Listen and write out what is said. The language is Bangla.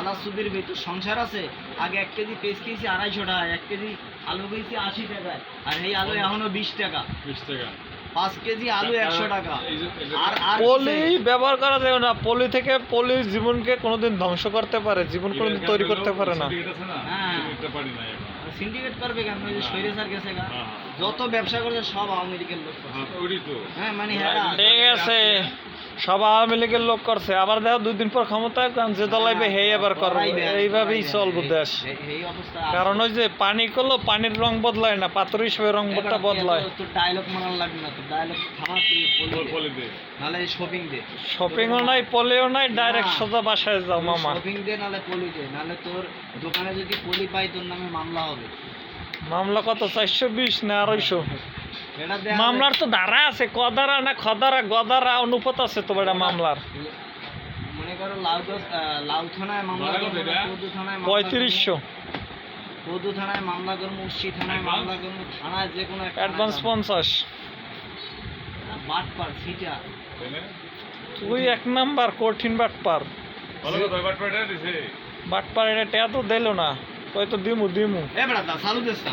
সালা সুদের ভিতর সংসার আছে। আগে 1 কেজি পেঁয়াজ খেয়েছি 250 টাকা, 1 কেজি আলু খেয়েছি 80 টাকায়, আর এই আলু এখনো 20 টাকা। 20 টাকা 5 কেজি আলু 100 টাকা। আর আর পলি ব্যবহার করা যাবে না। পলি থেকে পলি জীবনকে কোনোদিন ধ্বংস করতে পারে, জীবন কোনোদিন তৈরি করতে পারে না। হ্যাঁ। সিন্ডিকেট করবে কেন? ওই যে স্বৈরাচার গেছে গা, যত ব্যবসা করছে সব আওয়ামী লীগের লোক করছে। হ্যাঁ মানে হ্যাঁ ঠিক আছে, সব আওয়ামী লীগের লোক করছে, আবার দেখো 2 দিন পর ক্ষমতায় যে দলাইবে হে এবার করবে, এইভাবেই চলবে দেশ। এই অবস্থা। কারণ ওই যে পানি করলো, পানির রং বদলায় না, পাথর হিসেবে রংটা বদলায়। তোর ডায়লগ মানার লাগবে না, তোর ডায়লগ থামা, তুই পলি দে, নাহলে শপিং দে। শপিংও নাই, পলিও নাই, ডাইরেক্ট সোজা বাসায় যাও মামা। শপিং দে নাহলে পলি দে, নাহলে তোর দোকানে যদি পলি পাই তোর নামে মামলা হবে। মামলা কত? 420 না 250? এটা দে। মামলার তো ধারা আছে, কদারা না খদারা গদারা অনুপাত আছে তো এটা মামলার। মনে করো লাউ থানায় মামলা করবো, পদু থানায় 3500 পদু থানায় মামলা করবো, উচ্ছি থানায় মামলা করবো, থানায় যে কোনো একটা অ্যাডভান্স 50। বাটপার সিটা। তুই 1 নাম্বার কঠিন বাটপার। বাটপার এটা টেয়া তো দিল না, কই তো দিমু। এ বেটা চালু দেস না।